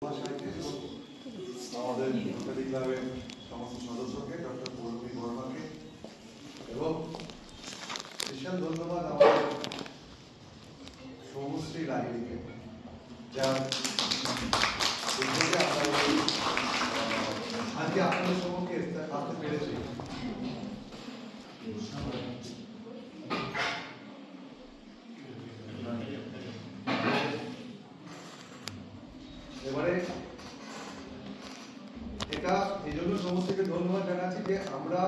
আমাদের রোটারি ক্লাবের সমস্ত সদস্যকে, ডক্টর পৌলমী বর্মাকে এবং বিশাল ধন্যবাদ আমাদের সৌমশ্রী লাহিড়িকে, যার আজকে আপনাদের সম্মুখে আসতে পেরেছি। এবারে এটা এই জন্য সমস্যাকে ধন্যবাদ জানাচ্ছি যে আমরা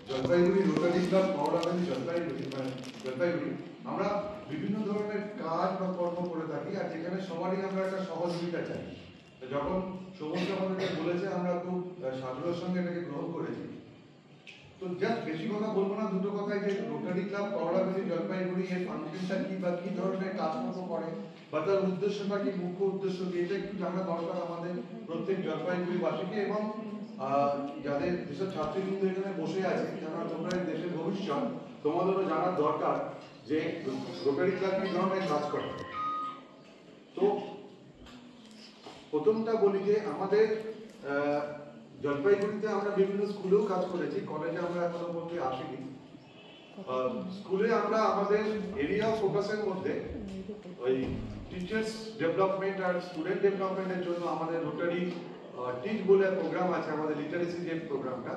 জলপাইগুড়ি রোটারি ক্লাব মহারানী জলপাইগুড়ি আমরা বিভিন্ন ধরনের কাজ বা কর্ম করে থাকি, আর যেখানে সবারই আমরা একটা সহযোগিতা চাই। যখন সমস্ত আমাদেরকে বলেছে আমরা খুব সাধুর সঙ্গে এটাকে গ্রহণ করেছি। তো জাস্ট বেশি কথা বলবো না, দুটো কথাই যে রোটারি ক্লাব মহারানী জলপাইগুড়ি এর ফাংশনটা কি বা কি ধরনের কাজকর্ম করে বা তার উদ্দেশ্যটা কি, মুখ্য উদ্দেশ্য কি, এটা একটু জানা দরকার আমাদের প্রত্যেক জলপাইগুড়ি বাসীকে এবং যাদের যেসব ছাত্রীবৃন্দ এখানে বসে আছে, যারা তোমরা দেশের ভবিষ্যৎ, তোমাদেরও জানার দরকার যে রোটারি ক্লাব কি ধরনের কাজ করে। তো প্রথমটা বলি যে আমাদের জলপাইগুড়িতে আমরা বিভিন্ন স্কুলেও কাজ করেছি, কলেজে আমরা এখনো পর্যন্ত আসিনি। স্কুলে আমরা আমাদের এরিয়া অফ ফোকাসের মধ্যে ওই টিচার্স ডেভেলপমেন্ট আর স্টুডেন্ট ডেভেলপমেন্টের জন্য আমাদের রোটারি টিচ বলে প্রোগ্রাম আছে, আমাদের লিটারেসি যে প্রোগ্রামটা,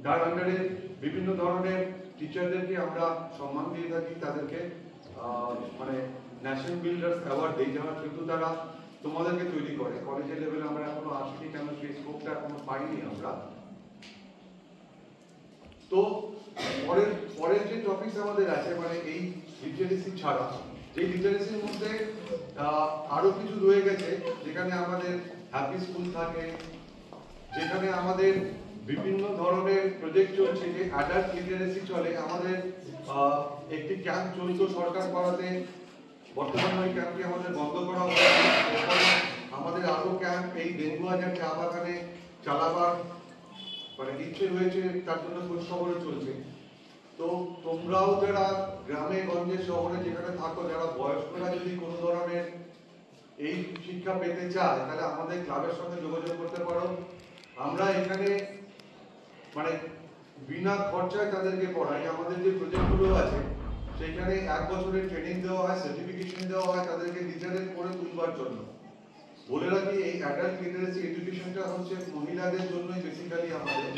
তার আন্ডারে বিভিন্ন ধরনের টিচারদেরকে আমরা সম্মান দিয়ে থাকি, তাদেরকে মানে ন্যাশনাল বিল্ডার্স অ্যাওয়ার্ড দিই, যারা কিন্তু তারা তোমাদেরকে তৈরি করে। কলেজের লেভেলে আমরা এখনো আসিনি, কেন সেই স্কোপটা এখনো পাইনি আমরা। তো পরের যে টপিকস আমাদের আছে, মানে এই লিটারেসি ছাড়া, যে লিটারেসির মধ্যে আরো কিছু রয়ে গেছে, যেখানে আমাদের হ্যাপি স্কুল থাকে, যেখানে আমাদের বিভিন্ন ধরনের প্রজেক্ট চলছে, যে অ্যাডাল্ট লিটারেসি চলে। আমাদের একটি ক্যাম্প চলতো সরকার পাড়াতে, বর্তমানে ওই ক্যাম্পটি আমাদের বন্ধ করা হয়েছে। আমাদের আরো ক্যাম্প এই ডেঙ্গু আজার চা বাগানে চালাবার মানে ইচ্ছে রয়েছে, তার জন্য খোঁজ খবরও চলছে। তো তোমরাও যারা গ্রামে গঞ্জে শহরে যেখানে থাকো, যারা বয়স্করা যদি কোনো ধরনের এই শিক্ষা পেতে চায়, তাহলে আমাদের ক্লাবের সঙ্গে যোগাযোগ করতে পারো। আমরা এখানে মানে বিনা খরচায় তাদেরকে পড়াই। আমাদের যে প্রজেক্টগুলো আছে সেখানে 1 বছরের ট্রেনিং দেওয়া হয়, সার্টিফিকেশন দেওয়া হয় তাদেরকে লিটারেট করে তুলবার জন্য। বলে রাখি, এই অ্যাডাল্ট লিটারেসি এডুকেশনটা হচ্ছে মহিলাদের জন্যই বেসিক্যালি আমাদের।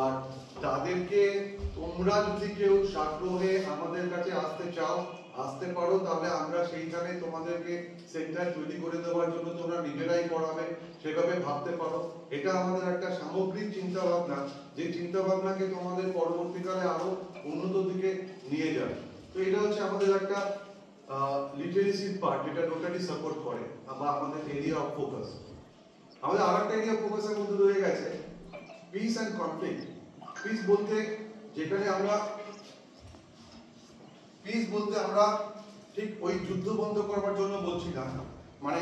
আর তাদেরকে তোমরা যদি কেউ আগ্রহে আমাদের কাছে আসতে চাও, আসতে পারো, তাহলে আমরা সেইখানে তোমাদেরকে সেন্টার তৈরি করে দেওয়ার জন্য তোমরা নিজেরাই পড়াবে, সেভাবে ভাবতে পারো। এটা আমাদের একটা সামগ্রিক চিন্তা ভাবনা, যে চিন্তা ভাবনাকে তোমাদের পরবর্তীকালে আরো উন্নত দিকে নিয়ে যাবে। তো এটা হচ্ছে আমাদের একটা লিটারেসি পার্ট, যেটা রোটারি সাপোর্ট করে, বা আমাদের এরিয়া অফ ফোকাস। আমাদের আরেকটা এরিয়া অফ ফোকাসের মধ্যে রয়ে গেছে পিস অ্যান্ড কনফ্লিক্ট। পিস বলতে আমরা ঠিক ওই যুদ্ধ বন্ধ করবার জন্য বলছি না, মানে